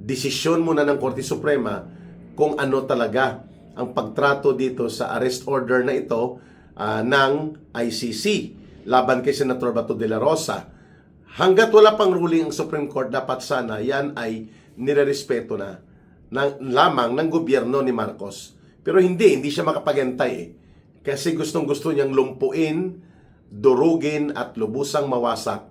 desisyon muna ng Korte Suprema kung ano talaga ang pagtrato dito sa arrest order na ito ng ICC laban kay Senator Bato de la Rosa. Hanggat wala pang ruling ang Supreme Court, dapat sana yan ay nirerespeto na lamang ng gobyerno ni Marcos. Pero hindi siya makapagantay Kasi gustong-gusto niyang lumpuin, durugin at lubusang mawasak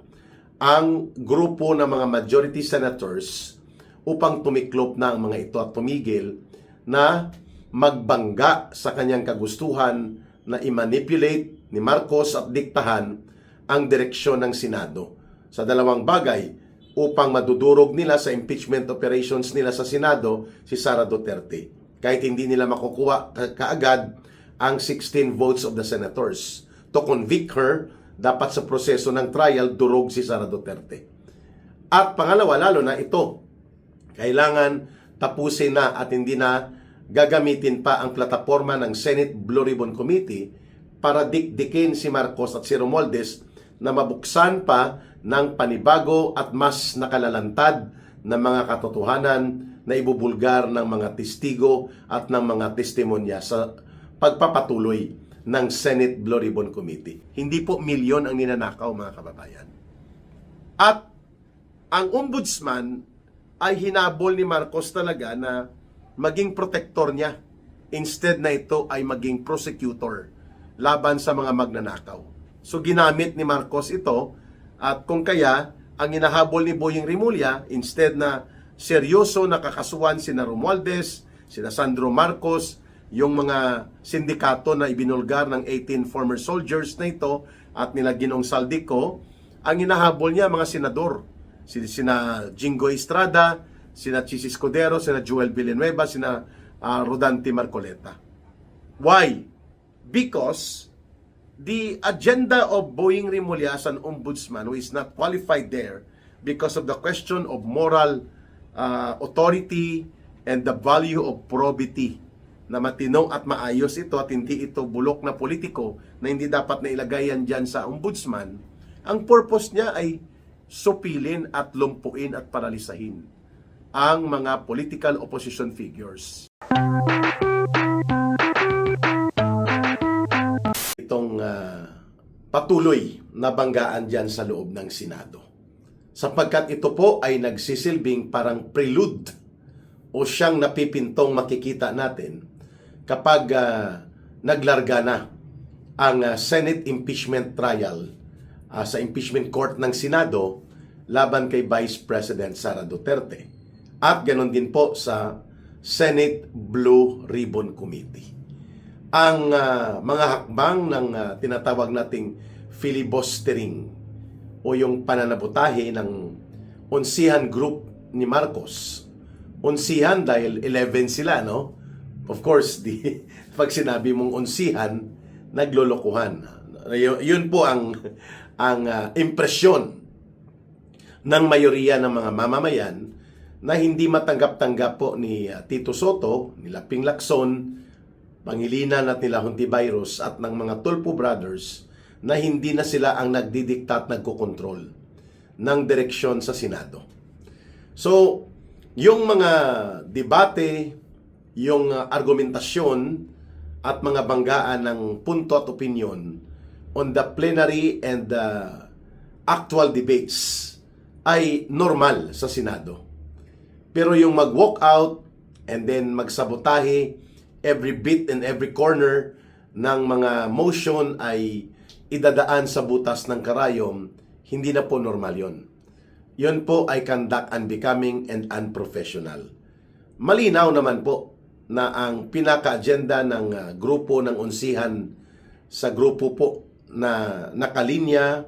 ang grupo ng mga majority senators upang tumiklop na ang mga ito at tumigil na magbangga sa kanyang kagustuhan na i-manipulate ni Marcos at diktahan ang direksyon ng Senado sa dalawang bagay upang madudurog nila sa impeachment operations nila sa Senado si Sara Duterte. Kahit hindi nila makukuha kaagad ang 16 votes of the senators to convict her, dapat sa proseso ng trial durog si Sara Duterte. At pangalawa, lalo na ito, kailangan tapusin na at hindi na gagamitin pa ang plataforma ng Senate Blue Ribbon Committee para dikdikin si Marcos at si Romualdez na mabuksan pa ng panibago at mas nakalalantad na mga katotohanan na ibubulgar ng mga testigo at ng mga testimonya sa pagpapatuloy ng Senate Blue Ribbon Committee. Hindi po milyon ang ninanakaw, mga kababayan. At ang ombudsman ay hinabol ni Marcos talaga na maging protector niya instead na ito ay maging prosecutor laban sa mga magnanakaw. So ginamit ni Marcos ito at kung kaya ang hinahabol ni Boying Rimulya instead na seryoso na kakasuhan sina Romualdez, sina Sandro Marcos, yung mga sindikato na ibinulgar ng 18 former soldiers na ito at nila Ginoong Saldico, ang hinahabol niya mga senador. Sina Jingo Estrada, sina Chis Escudero, sina Joel Villanueva, sina Rodante Marcoleta. Why? Because the agenda of Boying Rimulya as an ombudsman who is not qualified there because of the question of moral authority and the value of probity, na matino at maayos ito at hindi ito bulok na politiko na hindi dapat na ilagay yan dyan sa ombudsman. Ang purpose niya ay supilin at lumpuin at paralisahin ang mga political opposition figures. Itong patuloy na banggaan dyan sa loob ng Senado. Sapagkat ito po ay nagsisilbing parang prelude o siyang napipintong makikita natin kapag naglarga na ang Senate impeachment trial sa impeachment court ng Senado laban kay Vice President Sara Duterte. At ganoon din po sa Senate Blue Ribbon Committee. Ang mga hakbang ng tinatawag nating filibustering o yung pananabutahe ng unsihan group ni Marcos. Unsihan dahil 11 sila, no? Of course, pag sinabi mong unsihan, naglolokohan. Yun po ang impresyon ng mayoriya ng mga mamamayan na hindi matanggap-tanggap po ni Tito Soto, ni Laping Lacson, Pangilinan at nila Hontivirus at ng mga Tulfo Brothers na hindi na sila ang nagdidikta at nagkokontrol ng direksyon sa Senado. So, yung mga debate, yung argumentasyon at mga banggaan ng punto at opinion on the plenary and the actual debates ay normal sa Senado. Pero yung mag-walk out and then magsabotahe every bit and every corner ng mga motion ay idadaan sa butas ng karayom, hindi na po normal yon. Yon po ay conduct unbecoming and unprofessional. Malinaw naman po na ang pinaka-agenda ng grupo ng unsihan sa grupo po na nakalinya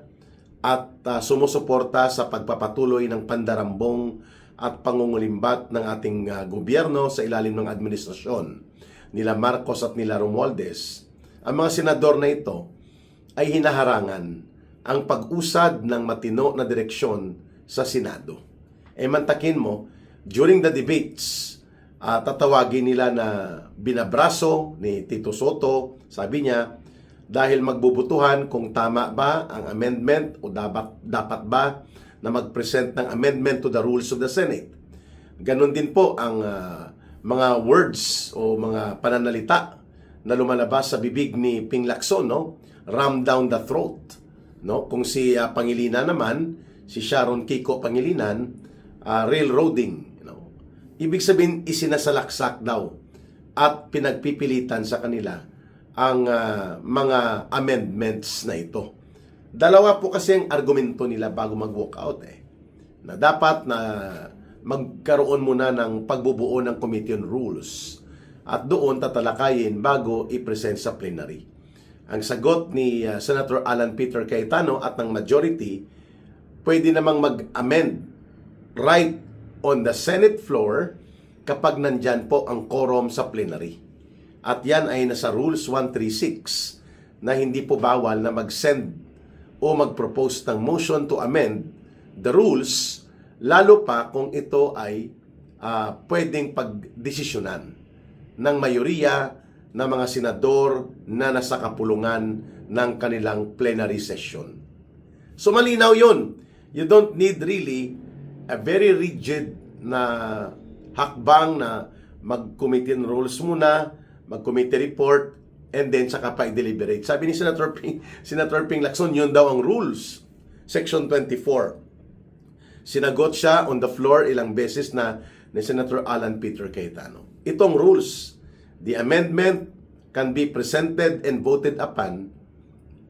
at sumusuporta sa pagpapatuloy ng pandarambong at pangungulimbat ng ating gobyerno sa ilalim ng administrasyon nila Marcos at nila Romualdez. Ang mga senador na ito ay hinaharangan ang pag-usad ng matino na direksyon sa Senado. Mantakin mo, during the debates, tatawagin nila na binabraso ni Tito Soto, sabi niya, dahil magbubutuhan kung tama ba ang amendment o dapat ba na mag-present ng amendment to the rules of the Senate. Ganon din po ang mga words o mga pananalita na lumalabas sa bibig ni Ping Lacson, no? Ram down the throat, no? Kung si Pangilinan naman, si Sharon Kiko Pangilinan, railroading, you know. Ibig sabihin, isinasalaksak daw at pinagpipilitan sa kanila ang mga amendments na ito. Dalawa po kasi ang argumento nila bago mag-walkout na dapat na magkaroon muna ng pagbubuo ng Committee on Rules at doon tatalakayin bago i-present sa plenary. Ang sagot ni Senator Alan Peter Cayetano at ng majority, pwede namang mag-amend right on the Senate floor kapag nandyan po ang quorum sa plenary. At yan ay nasa Rules 136 na hindi po bawal na mag-send o mag-propose ng motion to amend the rules, lalo pa kung ito ay pwedeng pagdesisyonan ng mayoriya ng mga senador na nasa kapulungan ng kanilang plenary session. So malinaw yun. You don't need really a very rigid na hakbang na mag-committee on rules muna, mag-committee report, and then saka pa i-deliberate. Sabi ni Senator Ping Lacson, yun daw ang rules. Section 24. Sinagot siya on the floor ilang beses na ni Senator Alan Peter Cayetano. Itong rules, the amendment can be presented and voted upon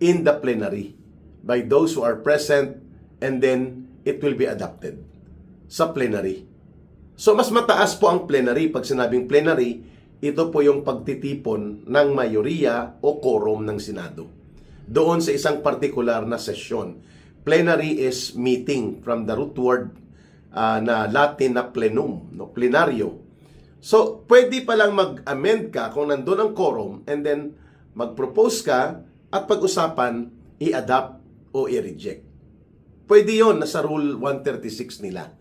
in the plenary by those who are present, and then it will be adopted sa plenary. So mas mataas po ang plenary. Pag sinabing plenary, ito po yung pagtitipon ng mayoriya o quorum ng Senado doon sa isang partikular na sesyon. Plenary is meeting, from the root word na Latin na plenum, no? Plenaryo. So, pwede palang mag-amend ka kung nandun ang quorum, and then mag-propose ka at pag-usapan, i-adopt o i-reject. Pwede yon, nasa Rule 136 nila.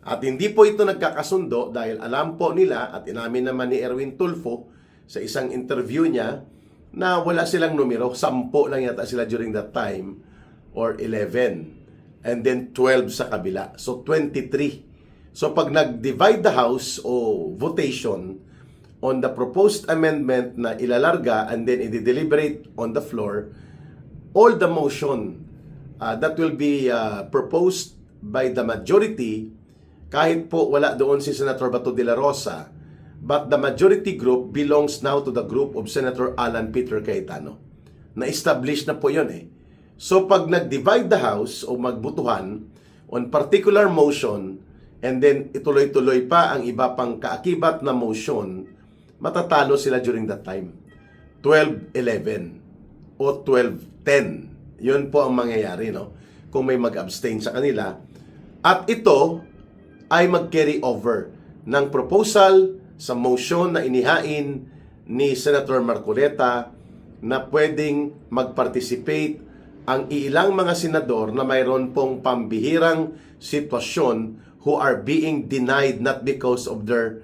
At hindi po ito nagkakasundo dahil alam po nila at inamin naman ni Erwin Tulfo sa isang interview niya na wala silang numero. 10 lang yata sila during that time or 11. And then 12 sa kabila. So 23. So pag nag-divide the House o votation on the proposed amendment na ilalarga and then i-deliberate on the floor, all the motion that will be proposed by the majority, kahit po wala doon si Senator Bato de la Rosa, but the majority group belongs now to the group of Senator Alan Peter Cayetano. Na-establish na po yun So pag nag-divide the House o magbutuhan on particular motion, and then ituloy-tuloy pa ang iba pang kaakibat na motion, matatalo sila during that time. 12-11 o 12-10. Yun po ang mangyayari, no? Kung may mag-abstain sa kanila. At ito ay mag-carry over ng proposal sa motion na inihain ni Senator Marcoleta na pwedeng mag-participate ang ilang mga senador na mayroon pong pambihirang sitwasyon who are being denied not because of their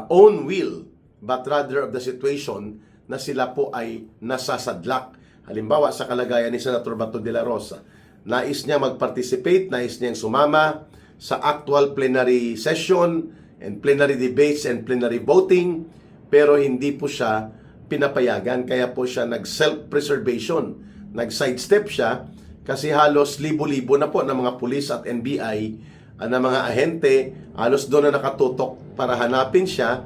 own will, but rather of the situation na sila po ay nasasadlak. Halimbawa, sa kalagayan ni Senator Bato de la Rosa, nais niya mag-participate, nais niyang sumama sa actual plenary session and plenary debates and plenary voting, pero hindi po siya pinapayagan, kaya po siya nag-self-preservation, nag-sidestep siya kasi halos libo-libo na po ng mga pulis at NBI na mga ahente, halos doon na nakatutok para hanapin siya,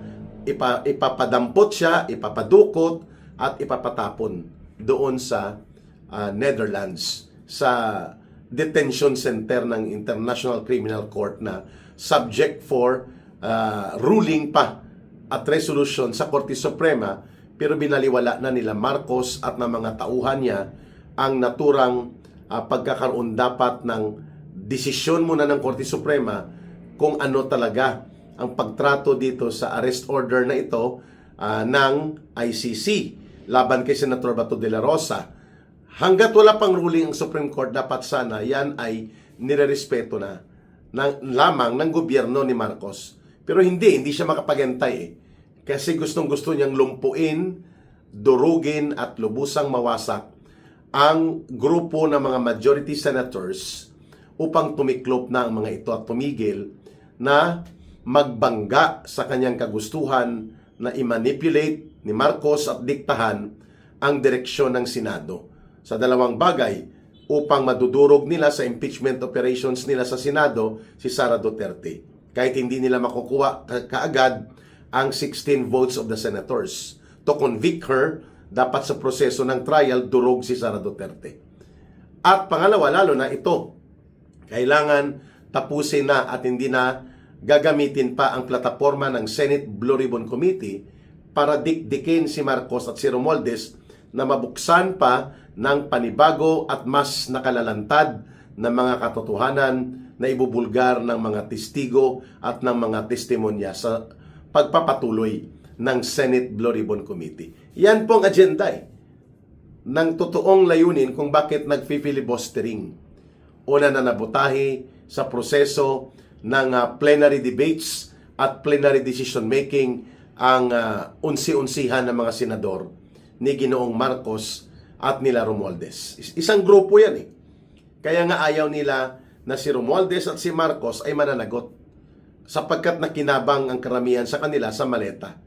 ipapadampot siya, ipapadukot at ipapatapon doon sa Netherlands, sa detention center ng International Criminal Court na subject for ruling pa at resolution sa Korte Suprema, pero binaliwala na nila Marcos at ng mga tauhan niya ang naturang pagkakaroon dapat ng desisyon muna ng Korte Suprema kung ano talaga ang pagtrato dito sa arrest order na ito ng ICC laban kay Senator Bato de la Rosa. Hanggat wala pang ruling ang Supreme Court, dapat sana yan ay nirerespeto na lamang ng gobyerno ni Marcos. Pero hindi siya makapagantay kasi gustong-gusto niyang lumpuin, durugin at lubusang mawasak ang grupo ng mga majority senators upang tumiklop na ang mga ito at tumigil na magbangga sa kanyang kagustuhan na i-manipulate ni Marcos at diktahan ang direksyon ng Senado sa dalawang bagay upang madudurog nila sa impeachment operations nila sa Senado si Sara Duterte. Kahit hindi nila makukuha kaagad ang 16 votes of the senators to convict her, dapat sa proseso ng trial durog si Sara Duterte. At pangalawa, lalo na ito, kailangan tapusin na at hindi na gagamitin pa ang plataforma ng Senate Blue Ribbon Committee para dikdikin si Marcos at si Romualdez na mabuksan pa ng panibago at mas nakalalantad na mga katotohanan na ibubulgar ng mga testigo at ng mga testimonya sa pagpapatuloy ng Senate Blue Ribbon Committee. Yan pong agenda ng totoong layunin kung bakit nagfi-filibustering. Una na nabutahi sa proseso ng plenary debates at plenary decision making ang unsi-unsihan ng mga senador ni Ginoong Marcos at nila Romualdez. Isang grupo yan Kaya nga ayaw nila na si Romualdez at si Marcos ay mananagot sapagkat nakinabang ang karamihan sa kanila sa maleta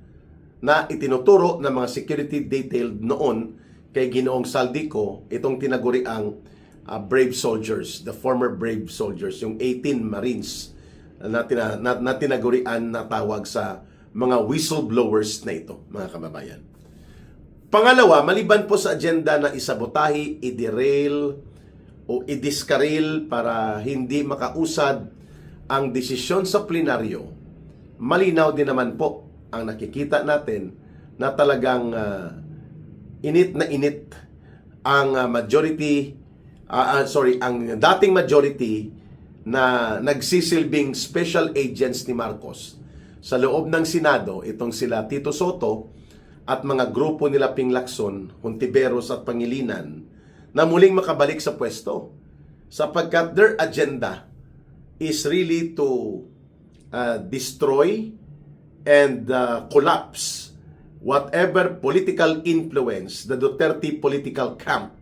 na itinuturo ng mga security detail noon kay Ginoong Saldico itong tinaguriang brave soldiers, the former brave soldiers, yung 18 Marines na tinagurian na tawag sa mga whistleblowers na ito, mga kababayan. Pangalawa, maliban po sa agenda na isabotahi, i-derail o i-discarril para hindi makausad ang desisyon sa plenaryo, malinaw din naman po ang nakikita natin na talagang init na init ang ang dating majority na nagsisilbing special agents ni Marcos sa loob ng Senado, itong sila Tito Soto at mga grupo nila Ping Lacson, Hontiveros at Pangilinan, na muling makabalik sa pwesto sapagkat their agenda is really to destroy and collapse whatever political influence the Duterte political camp,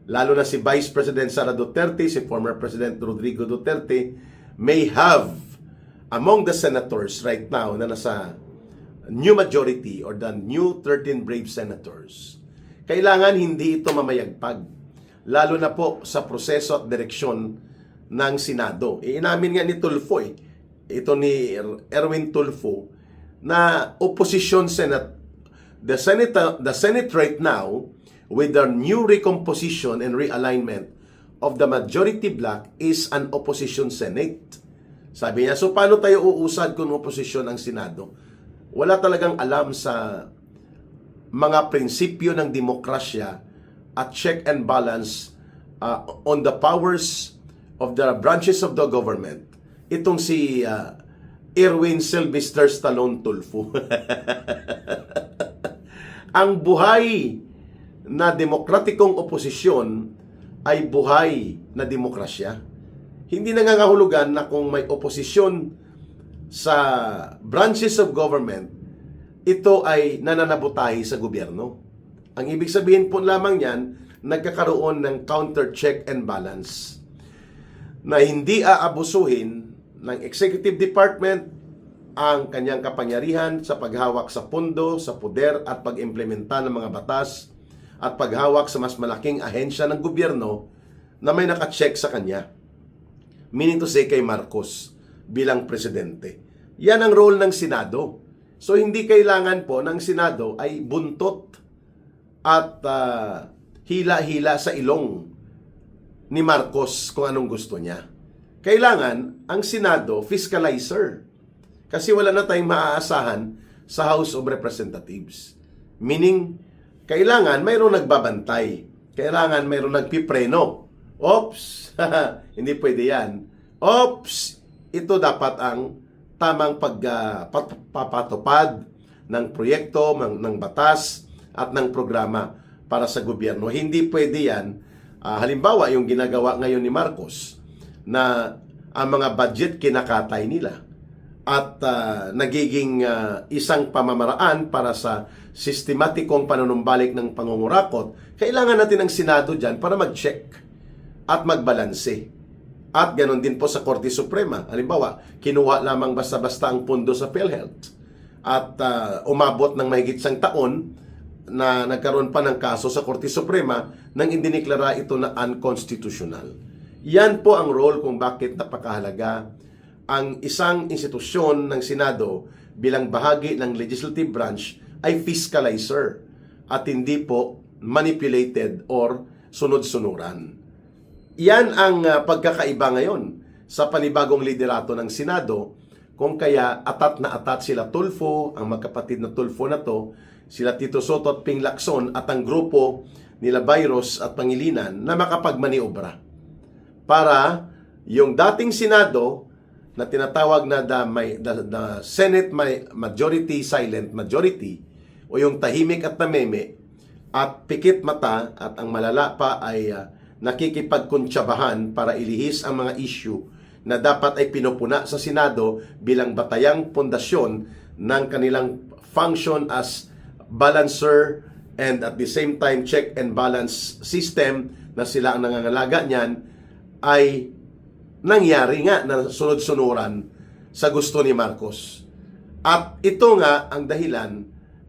lalo na si Vice President Sara Duterte, si former President Rodrigo Duterte, may have among the senators right now na nasa new majority or the new 13 brave senators. Kailangan hindi ito mamayagpag, lalo na po sa proseso at direksyon ng Senado. Inamin nga ni Tulfo ito ni Erwin Tulfo, na opposition Senate, the Senate right now, with the new recomposition and realignment of the majority bloc, is an opposition Senate. Sabi niya, so paano tayo uusad kung opposition ang Senado? Wala talagang alam sa mga prinsipyo ng demokrasya at check and balance on the powers of the branches of the government. Itong si Erwin Sylvester Stallone Tulfo. Ang buhay na demokratikong oposisyon ay buhay na demokrasya. Hindi nangangahulugan na kung may oposisyon sa branches of government, ito ay nananabutahi sa gobyerno. Ang ibig sabihin po lamang yan, nagkakaroon ng counter check and balance na hindi aabusuhin ng Executive Department ang kanyang kapangyarihan sa paghawak sa pondo, sa poder at pag-implementa ng mga batas at paghawak sa mas malaking ahensya ng gobyerno na may nakacheck sa kanya. Meaning to say kay Marcos bilang presidente. Yan ang role ng Senado. So hindi kailangan po ng Senado ay buntot at hila-hila sa ilong ni Marcos kung anong gusto niya. Kailangan ang Senado fiscalizer. Kasi wala na tayong maaasahan sa House of Representatives. Meaning, kailangan mayroong nagbabantay. Kailangan mayroong nagpipreno. Oops! Hindi pwede yan. Oops! Ito dapat ang tamang pagpapatupad ng proyekto, ng batas, at ng programa para sa gobyerno. Hindi pwede yan. Halimbawa, yung ginagawa ngayon ni Marcos, na ang mga budget kinakatay nila at nagiging isang pamamaraan para sa sistematikong panunumbalik ng pangungurakot, kailangan natin ng Senado dyan para mag-check at magbalanse. At ganon din po sa Korte Suprema. Halimbawa, kinuha lamang basta-basta ang pondo sa PhilHealth at umabot ng mahigit isang taon na nagkaroon pa ng kaso sa Korte Suprema nang indiniklara ito na unconstitutional. Yan po ang role kung bakit napakahalaga ang isang institusyon ng Senado bilang bahagi ng legislative branch ay fiscalizer at hindi po manipulated or sunod-sunuran. Yan ang pagkakaiba ngayon sa panibagong liderato ng Senado, kung kaya atat na atat sila Tulfo, ang magkapatid na Tulfo na to, sila Tito Soto at Ping Lacson at ang grupo nila Bayros at Pangilinan na makapagmaniobra para yung dating Senado na tinatawag na the Senate majority silent majority o yung tahimik at nameme at pikit mata at ang malala pa ay nakikipagkuntsabahan para ilihis ang mga issue na dapat ay pinupuna sa Senado bilang batayang pundasyon ng kanilang function as balancer and at the same time check and balance system na sila ang nangangalaga niyan, ay nangyari nga na sunod-sunuran sa gusto ni Marcos. At ito nga ang dahilan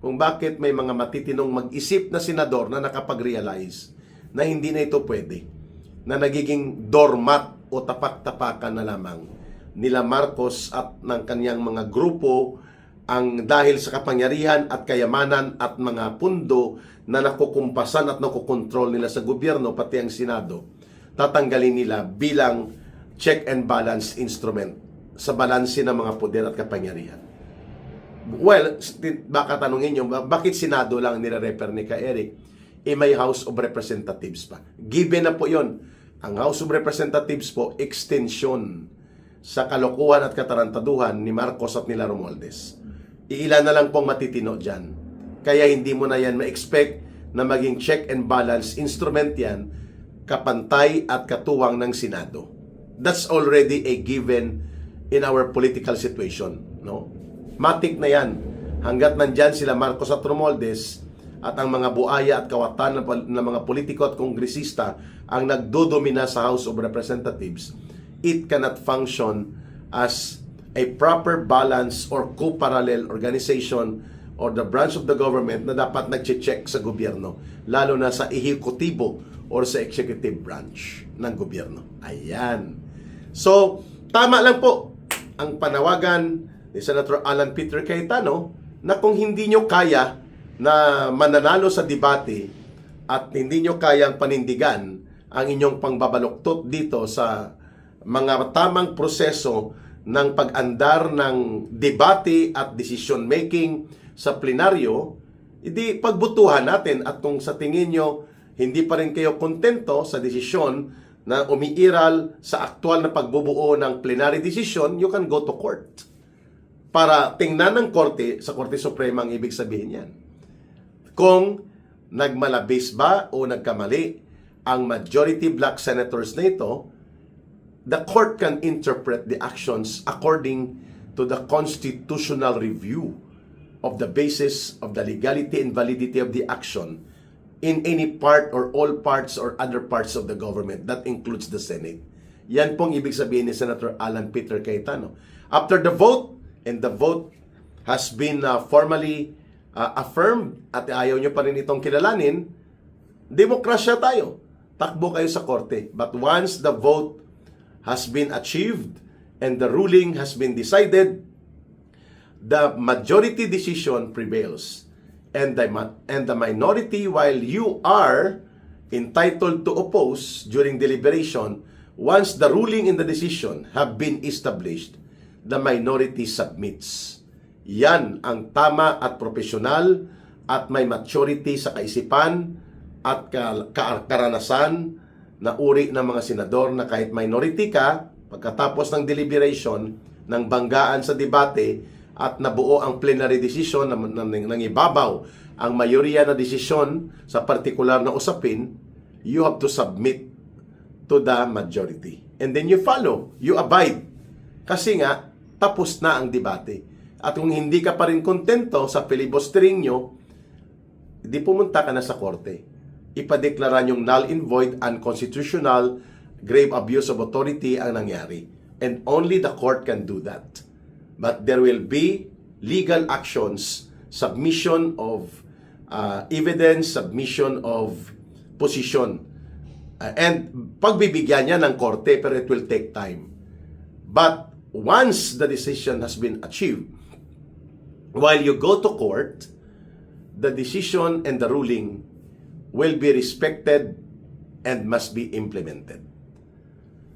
kung bakit may mga matitinong mag-isip na senador na nakapag-realize na hindi na ito pwede, na nagiging doormat o tapak-tapakan na lamang nila Marcos at ng kanyang mga grupo ang dahil sa kapangyarihan at kayamanan at mga pundo na nakukumpasan at nakukontrol nila sa gobyerno pati ang Senado, tatanggalin nila bilang check and balance instrument sa balanse ng mga poder at kapangyarihan. Well, baka tanungin nyo, bakit Senado lang nire-refer ni Ka Eric? May House of Representatives pa. Given na po yon. Ang House of Representatives po, extension sa kalokohan at katarantaduhan ni Marcos at nila Romualdez. Iilan na lang pong matitino dyan. Kaya hindi mo na yan ma-expect na maging check and balance instrument yan, kapantay at katuwang ng Senado. That's already a given in our political situation. No? Matik na yan. Hanggat nandyan sila Marcos at Romualdez, at ang mga buaya at kawatan ng mga politiko at kongresista ang nagdodomina sa House of Representatives, it cannot function as a proper balance or co-parallel organization or the branch of the government na dapat nagche-check sa gobyerno, lalo na sa ehekutibo or sa executive branch ng gobyerno. Ayan. So, tama lang po ang panawagan ni Senator Alan Peter Cayetano na kung hindi nyo kaya na mananalo sa debate at hindi nyo kayang panindigan ang inyong pangbabaluktot dito sa mga tamang proseso ng pag-andar ng debate at decision making sa plenaryo, hindi pagbutuhan natin at kung sa tingin nyo hindi pa rin kayo kontento sa desisyon na umiiral sa aktual na pagbubuo ng plenary decision, you can go to court. Para tingnan ng korte, sa Korte Suprema ang ibig sabihin yan. Kung nagmalabis ba o nagkamali ang majority black senators na ito, the court can interpret the actions according to the constitutional review of the basis of the legality and validity of the action in any part or all parts or other parts of the government. That includes the Senate. Yan pong ibig sabihin ni Senator Alan Peter Cayetano. After the vote, and the vote has been formally affirmed at ayaw nyo pa rin itong kilalanin, demokrasya tayo. Takbo kayo sa korte. But once the vote has been achieved and the ruling has been decided, the majority decision prevails. And the minority, while you are entitled to oppose during deliberation, once the ruling and the decision have been established, the minority submits. Yan ang tama at profesional at may maturity sa kaisipan at karanasan na uri ng mga senador na kahit minority ka, pagkatapos ng deliberation, ng banggaan sa debate at nabuo ang plenary decision ng ibabaw ang mayorya na desisyon sa partikular na usapin, you have to submit to the majority. And then you follow, you abide. Kasi nga, tapos na ang debate. At kung hindi ka pa rin kontento sa filibustering nyo, di pumunta ka na sa korte. Ipadeklara nyong null and void, unconstitutional grave abuse of authority ang nangyari. And only the court can do that. But there will be legal actions, submission of evidence, submission of position. And pagbibigyan niya ng korte, pero it will take time. But once the decision has been achieved, while you go to court, the decision and the ruling will be respected and must be implemented.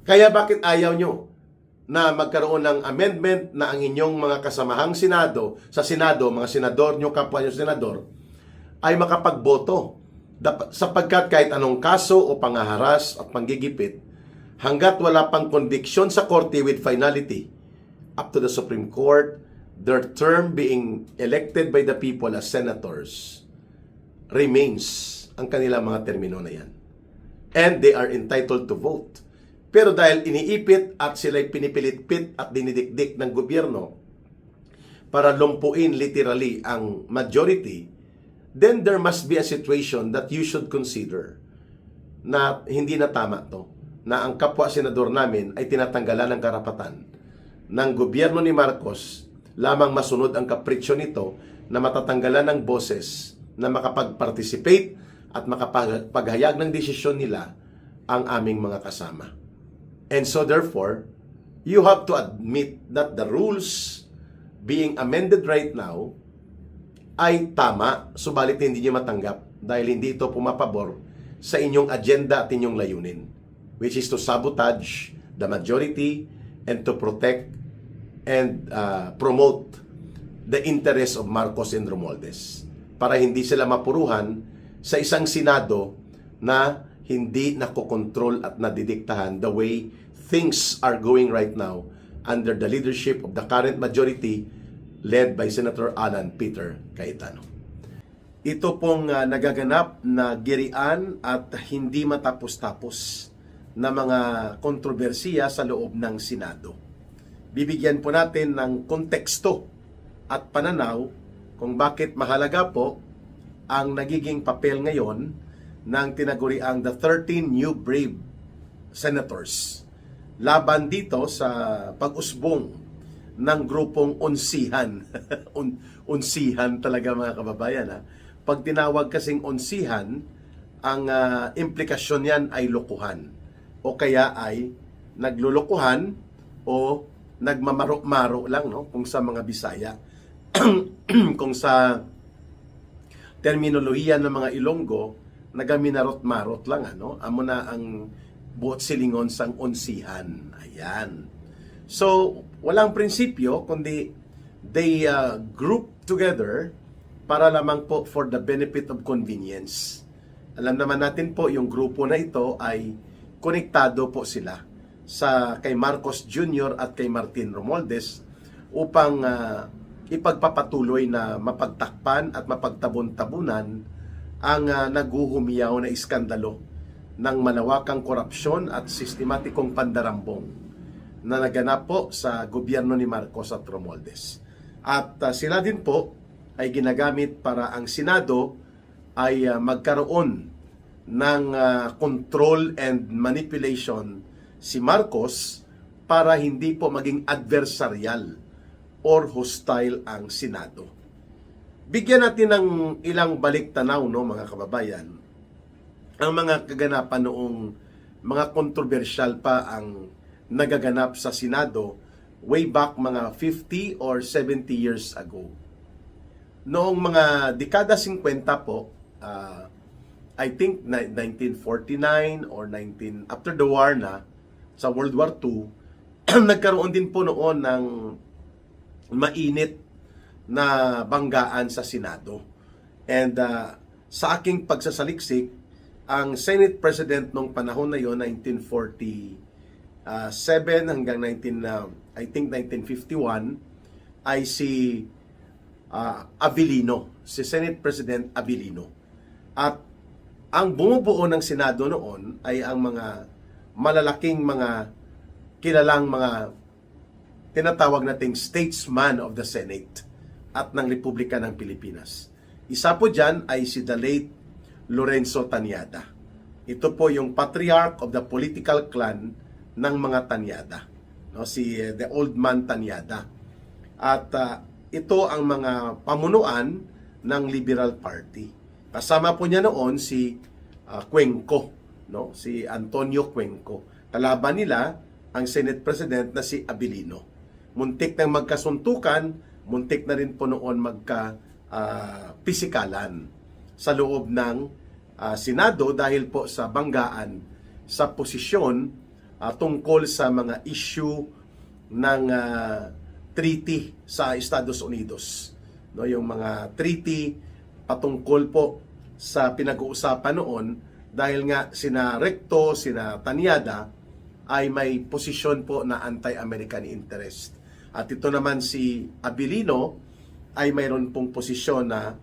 Kaya bakit ayaw nyo na magkaroon ng amendment na ang inyong mga kasamahang Senado, sa Senado, mga senador nyo, kapwa nyo senador, ay makapagboto? Sapagkat kahit anong kaso o pangaharas at panggigipit, hanggat wala pang conviction sa korte with finality up to the Supreme Court, their term being elected by the people as senators remains ang kanilang mga termino na yan. And they are entitled to vote. Pero dahil iniipit at sila'y pinipilit-pit at dinidikdik ng gobyerno para lumpuin literally ang majority, then there must be a situation that you should consider na hindi na tama to, na ang kapwa senador namin ay tinatanggalan ng karapatan ng gobyerno ni Marcos lamang masunod ang kapritsyo nito na matatanggalan ng boses na makapag-participate at makapaghayag ng desisyon nila ang aming mga kasama. And so therefore, you have to admit that the rules being amended right now ay tama, subalit hindi niyo matanggap dahil hindi ito pumapabor sa inyong agenda at inyong layunin, which is to sabotage the majority and to protect and promote the interests of Marcos and Romualdez para hindi sila mapuruhan sa isang Senado na hindi nakokontrol at nadidiktahan the way things are going right now under the leadership of the current majority led by Senator Alan Peter Cayetano. Ito pong nagaganap na girian at hindi matapos-tapos na mga kontrobersiya sa loob ng Senado. Bibigyan po natin ng konteksto at pananaw kung bakit mahalaga po ang nagiging papel ngayon ng tinaguriang the 13 new brave senators laban dito sa pag-usbong ng grupong unsihan. Unsihan talaga mga kababayan. Ha? Pag tinawag kasing unsihan, ang implikasyon yan ay lokohan. O kaya ay naglulukuhan o nagmamaro-maro lang, no? Kung sa mga Bisaya. Kung sa terminolohiya ng mga Ilonggo, nagaminarot-marot lang, ano? Amo na ang buot silingon sang unsihan. Ayan. So, walang prinsipyo, kundi they group together para lamang po for the benefit of convenience. Alam naman natin po, yung grupo na ito ay konektado po sila sa kay Marcos Jr. at kay Martin Romualdez upang ipagpapatuloy na mapagtakpan at mapagtabon-tabunan ang naghuhumiyaw na iskandalo ng malawakang korupsyon at sistematikong pandarambong na naganap po sa gobyerno ni Marcos at Romualdez. At sila din po ay ginagamit para ang Senado ay magkaroon ng control and manipulation si Marcos para hindi po maging adversarial or hostile ang Senado. Bigyan natin ng ilang balik tanaw, no, mga kababayan, ang mga kaganapan noong mga kontrobersyal pa ang nagaganap sa Senado way back mga 50 or 70 years ago. Noong mga dekada 50 po, I think 1949 or after the war na, sa World War II, nagkaroon din po noon ng mainit na banggaan sa Senado. And sa aking pagsasaliksik, ang Senate President nung panahon na yon, 1947 hanggang 1951, ay si Abilino, si Senate President Abilino. At ang bumubuo ng Senado noon ay ang mga malalaking mga kilalang mga tinatawag nating statesman of the Senate at ng Republika ng Pilipinas. Isa po dyan ay si the late Lorenzo Tanyada. Ito po yung patriarch of the political clan ng mga Tanyada, no, si the old man Tanyada. At ito ang mga pamunuan ng Liberal Party. Kasama po niya noon si Cuenco, no, si Antonio Cuenco. Kalaban nila ang Senate President na si Abilino. Muntik nang magkasuntukan, muntik na rin po noon pisikalan sa loob ng Senado dahil po sa banggaan sa posisyon tungkol sa mga issue ng treaty sa Estados Unidos. No, yung mga treaty patungkol po sa pinag-uusapan noon dahil nga sina Recto, sina Tanyada ay may posisyon po na anti-American interest. At ito naman si Abilino ay mayroon pong posisyon na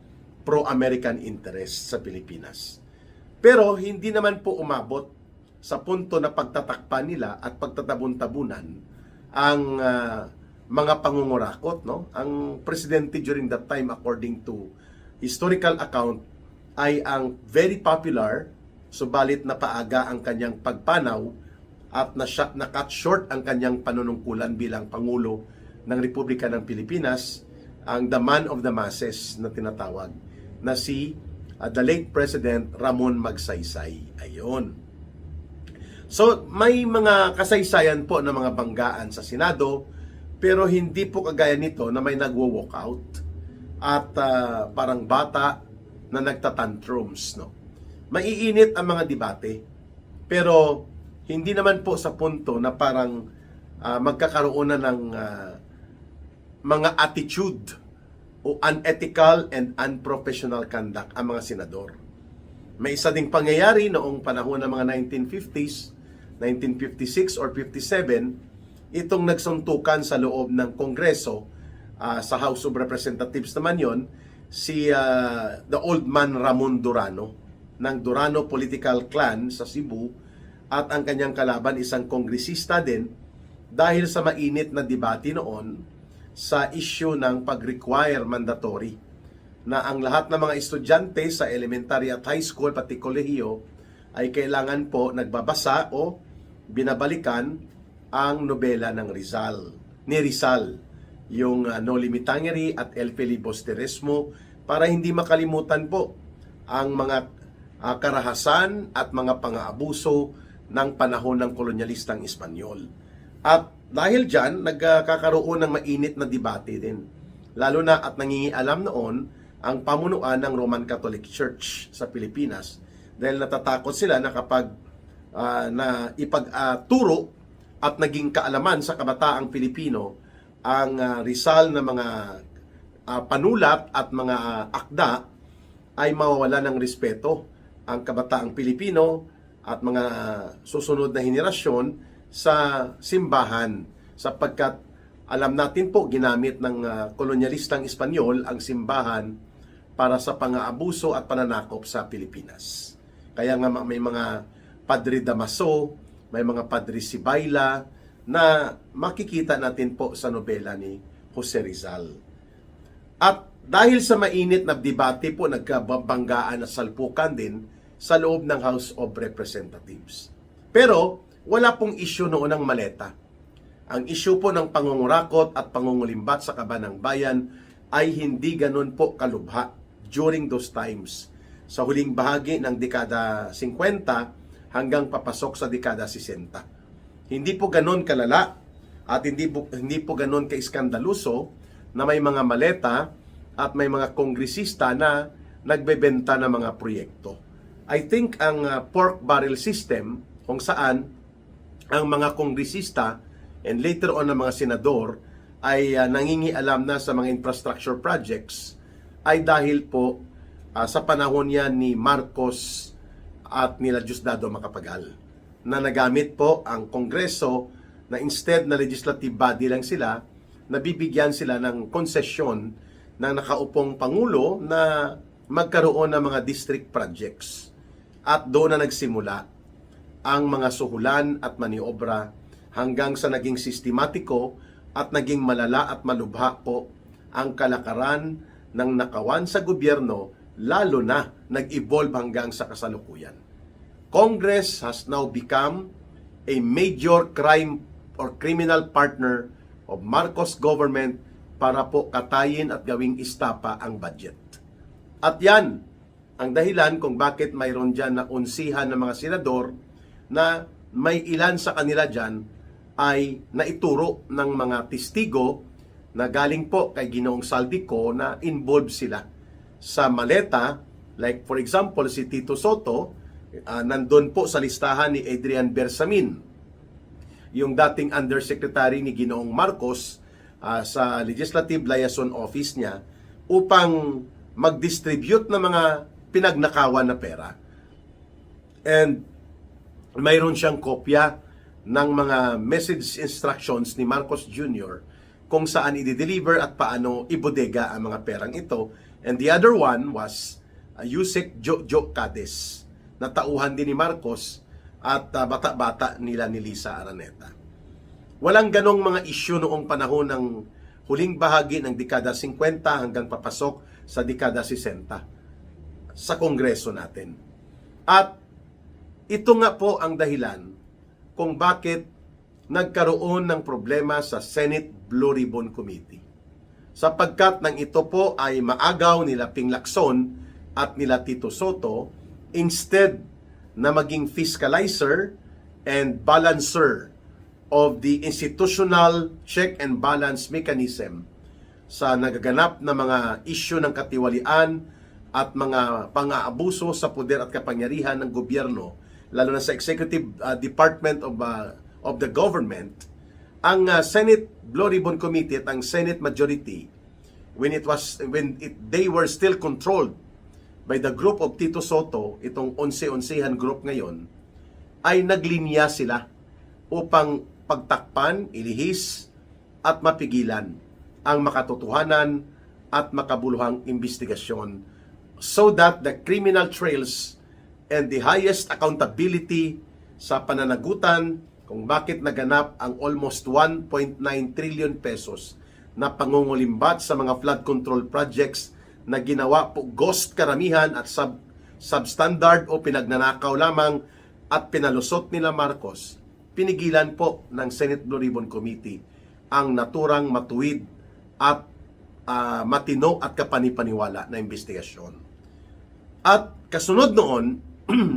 pro-American interest sa Pilipinas. Pero hindi naman po umabot sa punto na pagtatakpan nila at pagtatabon-tabunan ang mga pangungurakot, no? Ang presidente during that time, according to historical account, ay ang very popular, subalit napaaga ang kanyang pagpanaw at na-cut short ang kanyang panunungkulan bilang Pangulo ng Republika ng Pilipinas, ang the man of the masses na tinatawag, na si the late President Ramon Magsaysay. Ayon. So, may mga kasaysayan po ng mga banggaan sa Senado, pero hindi po kagaya nito na may nagwo-walk out at parang bata na nagtatantrums, no? Maiinit ang mga debate, pero hindi naman po sa punto na parang magkakaroon na ng mga attitude o unethical and unprofessional conduct ang mga senador. May isa ding pangyayari noong panahon ng mga 1950s, 1956 or 57, itong nagsuntukan sa loob ng Kongreso, sa House of Representatives naman yon, si the old man Ramon Durano ng Durano Political Clan sa Cebu, at ang kanyang kalaban isang kongresista din dahil sa mainit na debate noon sa issue ng pag-require mandatory na ang lahat ng mga estudyante sa elementary at high school pati kolehiyo ay kailangan po nagbabasa o binabalikan ang nobela ng ni Rizal, yung No Limitangere at El Filibusterismo, para hindi makalimutan po ang mga karahasan at mga pang-aabuso ng panahon ng kolonyalistang Espanyol. At dahil dyan, nagkakaroon ng mainit na debate din. Lalo na at nangingialam noon ang pamunuan ng Roman Catholic Church sa Pilipinas dahil natatakot sila na kapag na ipagturo at naging kaalaman sa kabataang Pilipino ang Rizal na mga panulat at mga akda, ay mawawala ng respeto ang kabataang Pilipino at mga susunod na henerasyon sa simbahan, sapagkat alam natin po ginamit ng kolonyalistang Espanyol ang simbahan para sa pang-aabuso at pananakop sa Pilipinas. Kaya nga may mga Padre Damaso, may mga Padre Sibayla na makikita natin po sa nobela ni Jose Rizal. At dahil sa mainit na debate po, nagkabanggaan na salpukan din sa loob ng House of Representatives. Pero wala pong issue noon ng maleta. Ang issue po ng pangungurakot at pangungulimbat sa kaban ng bayan ay hindi ganun po kalubha during those times. Sa huling bahagi ng dekada 50 hanggang papasok sa dekada 60. Hindi po ganun kalala at hindi po ganun kaiskandaluso na may mga maleta at may mga kongresista na nagbebenta ng mga proyekto. I think ang pork barrel system kung saan ang mga kongresista and later on ang mga senador ay nangingialam na sa mga infrastructure projects ay dahil po sa panahon yan ni Marcos at nila Diosdado Macapagal, na nagamit po ang Kongreso na instead na legislative body lang sila, nabibigyan sila ng konsesyon ng nakaupong Pangulo na magkaroon ng mga district projects. At doon na nagsimula ang mga suhulan at maniobra hanggang sa naging sistematiko at naging malala at malubha po ang kalakaran ng nakawan sa gobyerno, lalo na nag-evolve hanggang sa kasalukuyan. Congress has now become a major crime or criminal partner of Marcos government para po katayin at gawing istapa ang budget. At yan ang dahilan kung bakit mayroon dyan na unsihan ng mga senador na may ilan sa kanila dyan ay naituro ng mga testigo na galing po kay Ginoong Saldico na involved sila sa maleta. Like for example, si Tito Soto, nandun po sa listahan ni Adrian Bersamin, yung dating undersecretary ni Ginoong Marcos sa Legislative Liaison Office niya upang mag-distribute ng mga pinagnakawan na pera. And mayroon siyang kopya ng mga message instructions ni Marcos Jr. kung saan i-deliver at paano ibodega ang mga perang ito. And the other one was Yusek Jojo Cades, na tauhan din ni Marcos at bata-bata nila ni Lisa Araneta. Walang ganong mga isyu noong panahon ng huling bahagi ng dekada 50 hanggang papasok sa dekada 60 sa Kongreso natin. At ito nga po ang dahilan kung bakit nagkaroon ng problema sa Senate Blue Ribbon Committee. Sapagkat nang ito po ay maagaw nila Ping Lacson at nila Tito Soto, instead na maging fiscalizer and balancer of the institutional check and balance mechanism sa nagaganap na mga isyu ng katiwalian at mga pang-aabuso sa poder at kapangyarihan ng gobyerno, lalo na sa executive department of the government, ang Senate Blue Ribbon Committee at ang Senate majority, they were still controlled by the group of Tito Soto, itong 11-11han group ngayon, ay naglinya sila upang pagtakpan, ilihis at mapigilan ang makatotohanan at makabuluhang investigasyon so that the criminal trails and the highest accountability sa pananagutan kung bakit naganap ang almost 1.9 trillion pesos na pangungulimbat sa mga flood control projects na ginawa po ghost karamihan at substandard o pinagnanakaw lamang at pinalusot nila Marcos, pinigilan po ng Senate Blue Ribbon Committee ang naturang matuwid at matino at kapanipaniwala na investigasyon. At kasunod noon,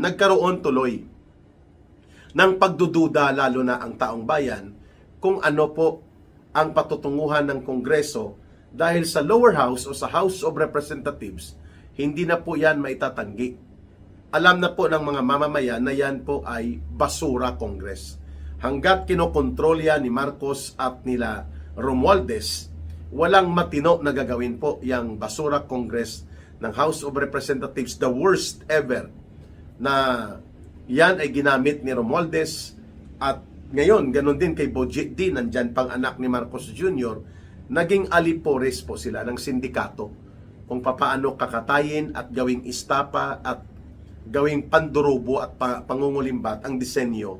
nagkaroon tuloy ng pagdududa lalo na ang taong bayan kung ano po ang patutunguhan ng Kongreso dahil sa lower house o sa House of Representatives, hindi na po yan maitatanggi. Alam na po ng mga mamamayan na yan po ay basura Congress. Hanggat kinokontrol yan ni Marcos at nila Romualdez, walang matino na gagawin po yung basura Congress ng House of Representatives, the worst ever, na yan ay ginamit ni Romualdez. At ngayon, ganun din kay Bojet D, nandyan pang anak ni Marcos Jr., naging alipores po sila ng sindikato kung papaano kakatayin at gawing istapa at gawing pandurubo at pangungulimbat ang disenyo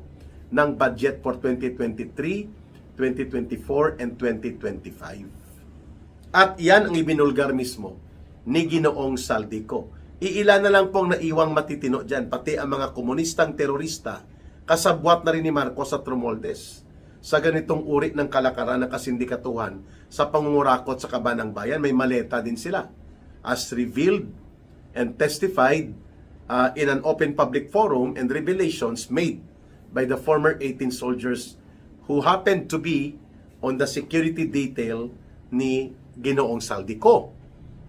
ng budget for 2023, 2024, and 2025. At yan ang ibinulgar mismo ni Ginoong Saldico. Iilan na lang pong naiwang matitino dyan, pati ang mga komunistang terorista, kasabwat na rin ni Marcos at Romualdez sa ganitong uri ng kalakaran ng kasindikatuhan sa pangungurakot sa kaban ng bayan. May maleta din sila, as revealed and testified in an open public forum and revelations made by the former 18 soldiers who happened to be on the security detail ni Ginoong Saldico,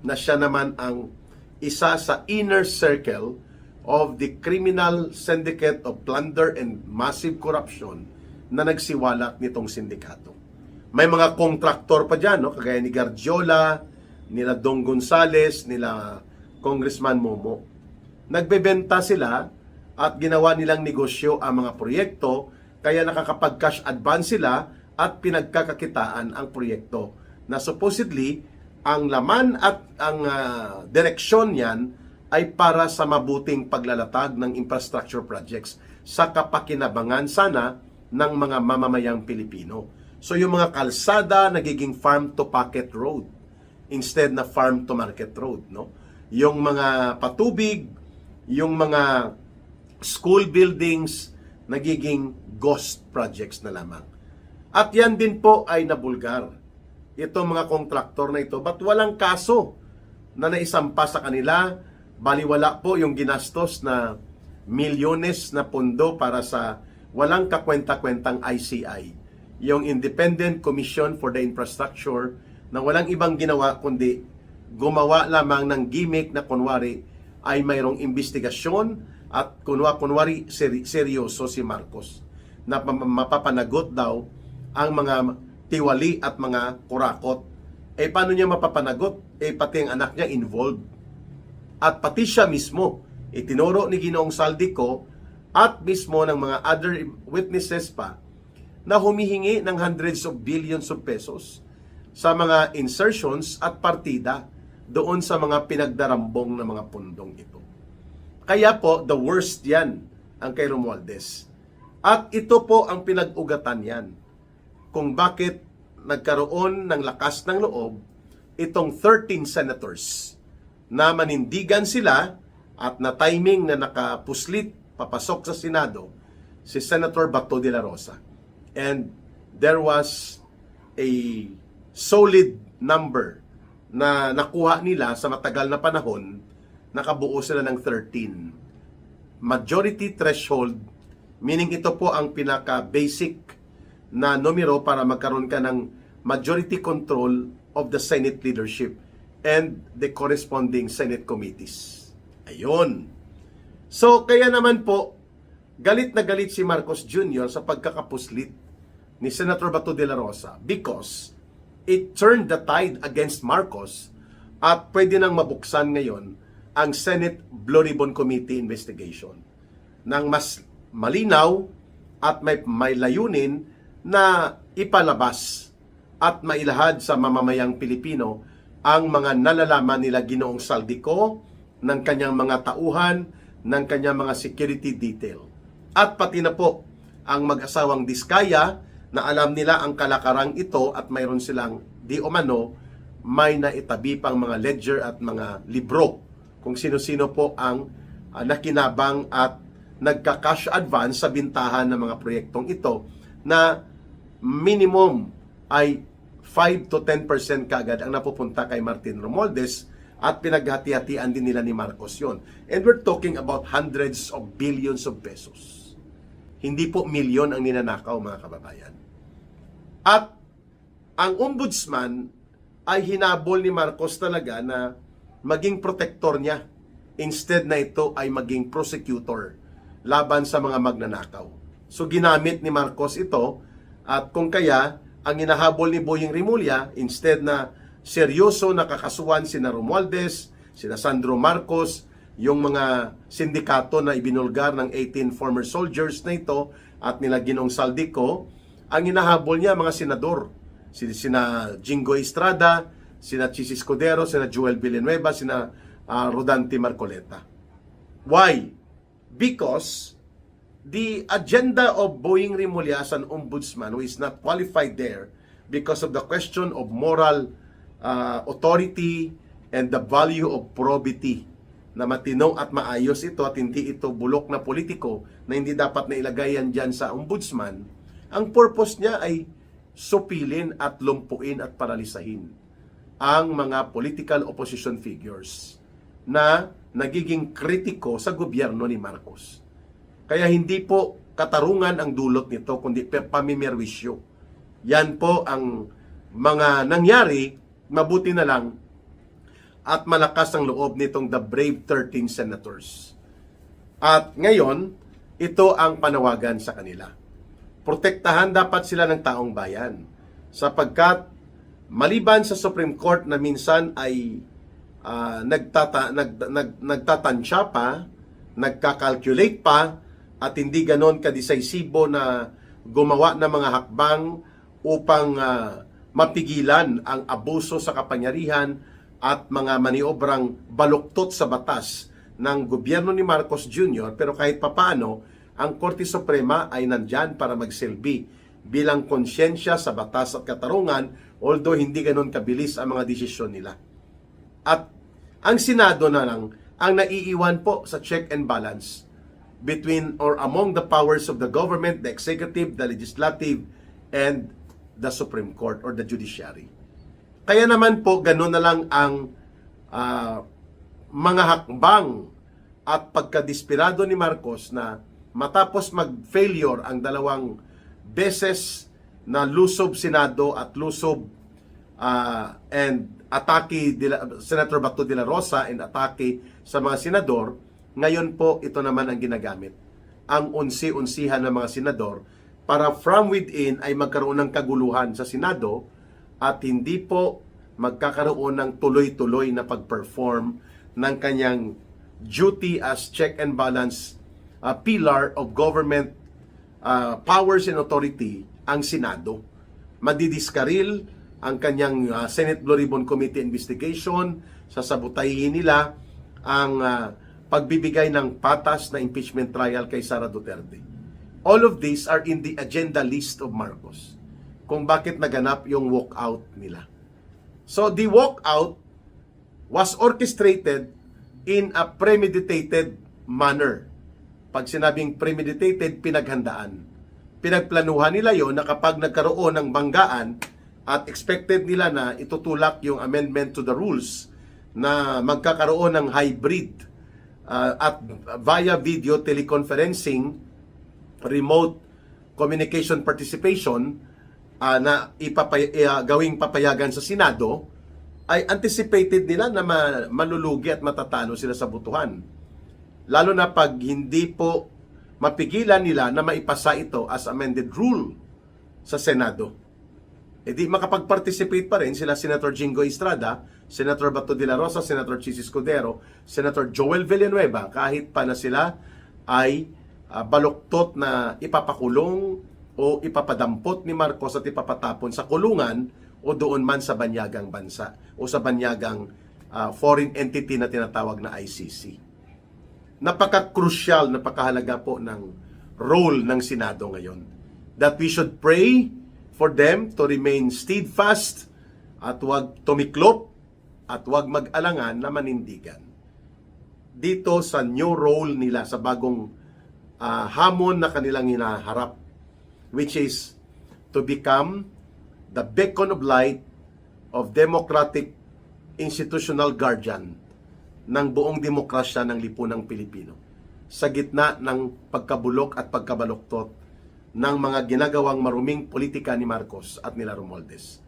na siya naman ang isa sa inner circle of the criminal syndicate of plunder and massive corruption na nagsiwalat nitong sindikato. May mga kontraktor pa dyan, no? Kagaya ni Gargiola, nila Dong Gonzales, nila Congressman Momo. Nagbebenta sila at ginawa nilang negosyo ang mga proyekto, kaya nakakapag-cash advance sila at pinagkakakitaan ang proyekto na supposedly ang laman at ang direksyon niyan ay para sa mabuting paglalatag ng infrastructure projects sa kapakinabangan sana ng mga mamamayang Pilipino. So yung mga kalsada nagiging farm to pocket road instead na farm to market road, no? Yung mga patubig, yung mga school buildings nagiging ghost projects na lamang. At yan din po ay nabulgar. Itong mga kontraktor na ito, ba't walang kaso na naisampa sa kanila? Baliwala po yung ginastos na milyones na pondo para sa walang kakwenta-kwentang ICI, yung Independent Commission for the Infrastructure, na walang ibang ginawa kundi gumawa lamang ng gimmick na kunwari ay mayroong investigasyon at kunwari seryoso si Marcos na mapapanagot daw ang mga tiwali at mga kurakot. Paano niya mapapanagot? Pati ang anak niya involved. At pati siya mismo, itinuro ni Ginoong Saldico at mismo ng mga other witnesses pa na humihingi ng hundreds of billions of pesos sa mga insertions at partida doon sa mga pinagdarambong na mga pundong ito. Kaya po, the worst yan ang kay Romualdez. At ito po ang pinag-ugatan yan kung bakit nagkaroon ng lakas ng loob itong 13 senators na manindigan sila at na timing na nakapuslit papasok sa Senado si Senator Bato de la Rosa. And there was a solid number na nakuha nila sa matagal na panahon, nakabuo sila ng 13. Majority threshold, meaning ito po ang pinaka-basic na numero para magkaroon ka ng majority control of the Senate leadership and the corresponding Senate committees. Ayun. So, kaya naman po, galit na galit si Marcos Jr. sa pagkakapuslit ni Senator Bato de la Rosa because it turned the tide against Marcos at pwede nang mabuksan ngayon ang Senate Blue Ribbon Committee investigation ng mas malinaw at may layunin na ipalabas at mailahad sa mamamayang Pilipino ang mga nalalaman nila Ginoong Saldico, ng kanyang mga tauhan, ng kanyang mga security detail. At pati na po ang mag-asawang Diskaya na alam nila ang kalakarang ito at mayroon silang di umano may naitabi pang mga ledger at mga libro kung sino-sino po ang nakinabang at nagka-cash advance sa bintahan ng mga proyektong ito na minimum ay 5 to 10% kagad ang napupunta kay Martin Romualdez at pinaghati-hatian din nila ni Marcos yon. And we're talking about hundreds of billions of pesos. Hindi po milyon ang ninanakaw, mga kababayan. At ang ombudsman ay hinabol ni Marcos talaga na maging protector niya instead na ito ay maging prosecutor laban sa mga magnanakaw. So ginamit ni Marcos ito at kung kaya ang hinahabol ni Boying Rimulya instead na seryoso na kakasuhan sina Romualdez, sina Sandro Marcos, yung mga sindikato na ibinulgar ng 18 former soldiers na ito at nila Ginoong Saldico, ang hinahabol niya mga senador, sina Jingo Estrada, sina Chis Escudero, sina Joel Villanueva, sina Rodante Marcoleta. Why? Because the agenda of Boying Rimulya as an ombudsman who is not qualified there because of the question of moral authority and the value of probity na matino at maayos ito at hindi ito bulok na politiko na hindi dapat na ilagay yan dyan sa ombudsman. Ang purpose niya ay supilin at lumpuin at paralisahin ang mga political opposition figures na nagiging kritiko sa gobyerno ni Marcos. Kaya hindi po katarungan ang dulot nito, kundi pamimerwisyo. Yan po ang mga nangyari, mabuti na lang at malakas ang loob nitong the brave 13 senators. At ngayon, ito ang panawagan sa kanila. Protektahan dapat sila ng taong bayan sapagkat maliban sa Supreme Court na minsan ay nagtatansya pa, nagkakalculate pa at hindi ganon kadesisibo na gumawa ng mga hakbang upang mapigilan ang abuso sa kapangyarihan at mga maniobrang baluktot sa batas ng gobyerno ni Marcos Jr. Pero kahit papaano, ang Korte Suprema ay nandyan para magsilbi bilang konsyensya sa batas at katarungan, although hindi ganon kabilis ang mga desisyon nila. At ang Senado na lang ang naiiwan po sa check and balance between or among the powers of the government, the executive, the legislative, and the Supreme Court or the judiciary. Kaya naman po, gano'n na lang ang mga hakbang at pagkadesperado ni Marcos na matapos mag-failure ang dalawang beses na lusob Senado at lusob and atake Senator Bato de la Rosa and atake sa mga senador, ngayon po ito naman ang ginagamit. Ang unsi-unsihan ng mga senador para from within ay magkaroon ng kaguluhan sa Senado at hindi po magkakaroon ng tuloy-tuloy na pag-perform ng kanyang duty as check and balance pillar of government powers and authority ang Senado. Madidiskaril ang kanyang Senate Blue Ribbon Committee investigation, sasabotahin nila ang pagbibigay ng patas na impeachment trial kay Sara Duterte. All of these are in the agenda list of Marcos kung bakit naganap yung walkout nila. So the walkout was orchestrated in a premeditated manner. Pag sinabing premeditated, pinaghandaan. Pinagplanuhan nila yon na kapag nagkaroon ng banggaan at expected nila na itutulak yung amendment to the rules na magkakaroon ng hybrid at via video teleconferencing, remote communication participation na gawing papayagan sa Senado, ay anticipated nila na malulugi at matatalo sila sa botohan. Lalo na pag hindi po mapigilan nila na maipasa ito as amended rule sa Senado. E di makapag-participate pa rin sila Senator Jingo Estrada, Senator Bato de la Rosa, Senator Chis Escudero, Senator Joel Villanueva, kahit pa na sila ay baluktot na ipapakulong o ipapadampot ni Marcos at ipapatapon sa kulungan o doon man sa banyagang bansa o sa banyagang foreign entity na tinatawag na ICC. Napaka-crucial, napakahalaga po ng role ng Senado ngayon. That we should pray for them to remain steadfast at huwag tumiklop at huwag mag-alangan na manindigan. Dito sa new role nila, sa bagong hamon na kanilang hinaharap, which is to become the beacon of light of democratic institutional guardian ng buong demokrasya ng lipunang Pilipino sa gitna ng pagkabulok at pagkabaluktot ng mga ginagawang maruming politika ni Marcos at nila Romualdez.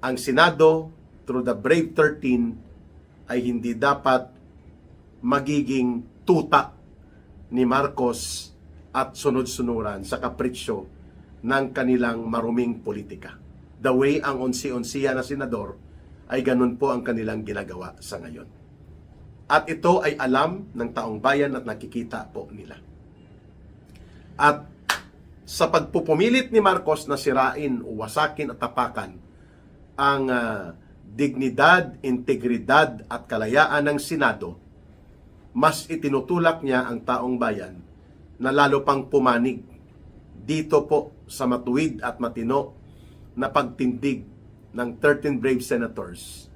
Ang Senado, through the Brave 13, ay hindi dapat magiging tuta ni Marcos at sunod-sunuran sa kapritsyo ng kanilang maruming politika. The way ang unsi-unsiya na senador ay ganun po ang kanilang ginagawa sa ngayon. At ito ay alam ng taong bayan at nakikita po nila. At sa pagpupumilit ni Marcos na sirain o wasakin at tapakan ang dignidad, integridad at kalayaan ng Senado, mas itinutulak niya ang taong bayan na lalo pang pumanig dito po sa matuwid at matino na pagtindig ng 13 brave senators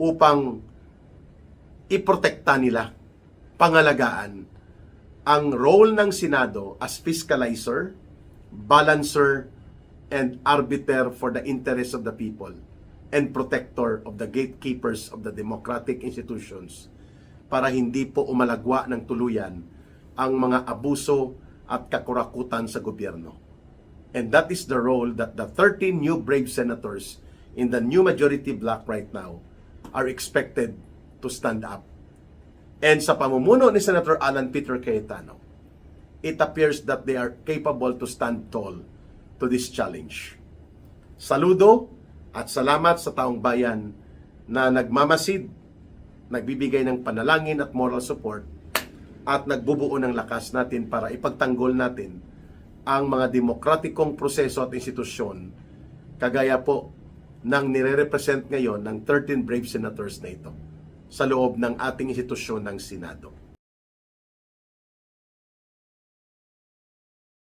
upang iprotekta nila, pangalagaan ang role ng Senado as fiscalizer, balancer, and arbiter for the interests of the people and protector of the gatekeepers of the democratic institutions para hindi po umalagwa ng tuluyan ang mga abuso at kakurakutan sa gobyerno. And that is the role that the 13 new brave senators in the new majority bloc right now are expected to stand up. And sa pamumuno ni Senator Alan Peter Cayetano, it appears that they are capable to stand tall to this challenge. Saludo at salamat sa taong bayan na nagmamasid, nagbibigay ng panalangin at moral support at nagbubuo ng lakas natin para ipagtanggol natin ang mga demokratikong proseso at institusyon kagaya po ng nire-represent ngayon ng 13 brave senators na ito sa loob ng ating institusyon ng Senado.